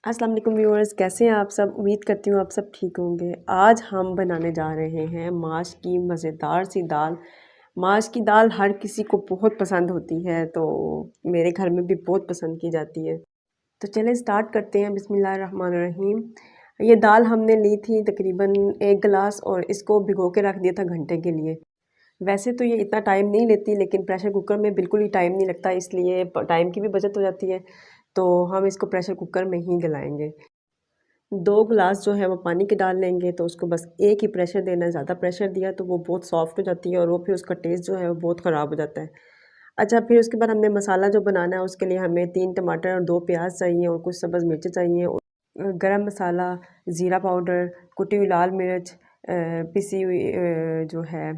अस्सलाम वालेकुम व्यूअर्स, कैसे हैं आप सब। उम्मीद करती हूँ आप सब ठीक होंगे। आज हम बनाने जा रहे हैं माश की मज़ेदार सी दाल। माश की दाल हर किसी को बहुत पसंद होती है, तो मेरे घर में भी बहुत पसंद की जाती है। तो चलें स्टार्ट करते हैं। बिस्मिल्लाहिर्रहमानिर्रहीम। ये दाल हमने ली थी तकरीबन 1 गिलास, और इसको भिगो के रख दिया था घंटे के लिए। वैसे तो ये इतना टाइम नहीं लेती, लेकिन प्रेशर कुकर में बिल्कुल ही टाइम नहीं लगता, इसलिए टाइम की भी बचत हो जाती है। तो हम इसको प्रेशर कुकर में ही गलाएंगे। 2 गिलास जो है वो पानी के डाल लेंगे, तो उसको बस एक ही प्रेशर देना है। ज़्यादा प्रेशर दिया तो वो बहुत सॉफ्ट हो जाती है, और वो फिर उसका टेस्ट जो है वो बहुत ख़राब हो जाता है। अच्छा, फिर उसके बाद हमने मसाला जो बनाना है उसके लिए हमें 3 टमाटर और 2 प्याज चाहिए, और कुछ सब्ज़ मिर्च चाहिए, और गरम मसाला, ज़ीरा पाउडर, कुटी हुई लाल मिर्च, पिसी हुई जो है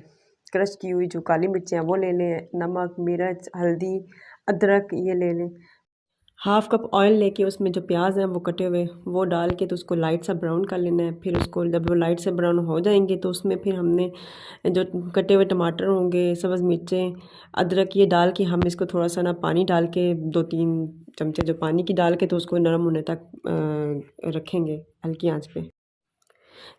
क्रश की हुई जो काली मिर्चें हैं वो ले लें, नमक, मिर्च, हल्दी, अदरक ये ले लें। हाफ़ कप ऑयल लेके उसमें जो प्याज हैं वो कटे हुए वो डाल के तो उसको लाइट सा ब्राउन कर लेना है। फिर उसको जब वो लाइट से ब्राउन हो जाएंगे तो उसमें फिर हमने जो कटे हुए टमाटर होंगे, सब्ज़ मिर्चें, अदरक ये डाल के हम इसको थोड़ा सा ना पानी डाल के 2-3 चमचे जो पानी की डाल के तो उसको नरम होने तक रखेंगे हल्की आंच पे।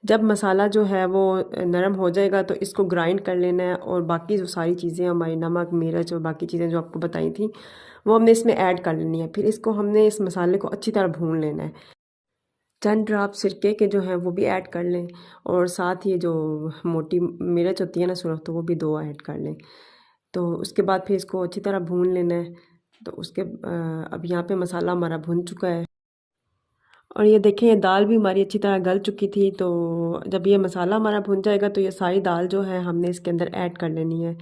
जब मसाला जो है वो नरम हो जाएगा तो इसको ग्राइंड कर लेना है, और बाकी जो सारी चीज़ें हमारी नमक, मिर्च और बाकी चीज़ें जो आपको बताई थी वो हमने इसमें ऐड कर लेनी है। फिर इसको हमने इस मसाले को अच्छी तरह भून लेना है। चंद ड्राप सिरके के जो हैं वो भी ऐड कर लें, और साथ ये जो मोटी मिर्च होती है ना सुरख, तो वो भी 2 ऐड कर लें। तो उसके बाद फिर इसको अच्छी तरह भून लेना है। तो उसके अब यहाँ पे मसाला हमारा भुन चुका है, और ये देखें ये दाल भी हमारी अच्छी तरह गल चुकी थी। तो जब ये मसाला हमारा भुन जाएगा तो ये सारी दाल जो है हमने इसके अंदर ऐड कर लेनी है,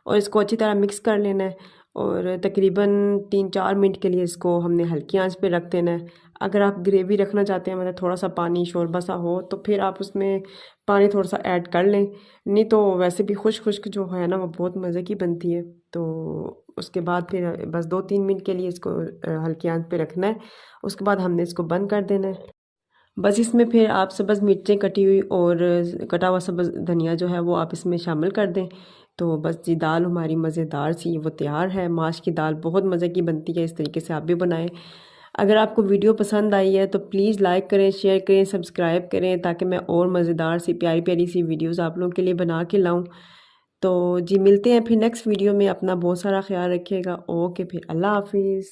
और इसको अच्छी तरह मिक्स कर लेना है। और तकरीबन 3-4 मिनट के लिए इसको हमने हल्की आंच पे रख देना है। अगर आप ग्रेवी रखना चाहते हैं, मतलब थोड़ा सा पानी शोरबा सा हो, तो फिर आप उसमें पानी थोड़ा सा ऐड कर लें। नहीं तो वैसे भी खुश्क खुश्क जो है ना वो बहुत मज़े की बनती है। तो उसके बाद फिर बस 2-3 मिनट के लिए इसको हल्की आंच पे रखना है। उसके बाद हमने इसको बंद कर देना है। बस इसमें फिर आप सब्ज़ मिर्चें कटी हुई और कटा हुआ सब्ज़ धनिया जो है वो आप इसमें शामिल कर दें। तो बस जी दाल हमारी मज़ेदार सी वो तैयार है। माश की दाल बहुत मज़े की बनती है, इस तरीके से आप भी बनाएं। अगर आपको वीडियो पसंद आई है तो प्लीज़ लाइक करें, शेयर करें, सब्सक्राइब करें, ताकि मैं और मज़ेदार सी प्यारी प्यारी सी वीडियोज़ आप लोगों के लिए बना के लाऊँ। तो जी मिलते हैं फिर नेक्स्ट वीडियो में। अपना बहुत सारा ख्याल रखिएगा। ओके, फिर अल्लाह हाफिज़।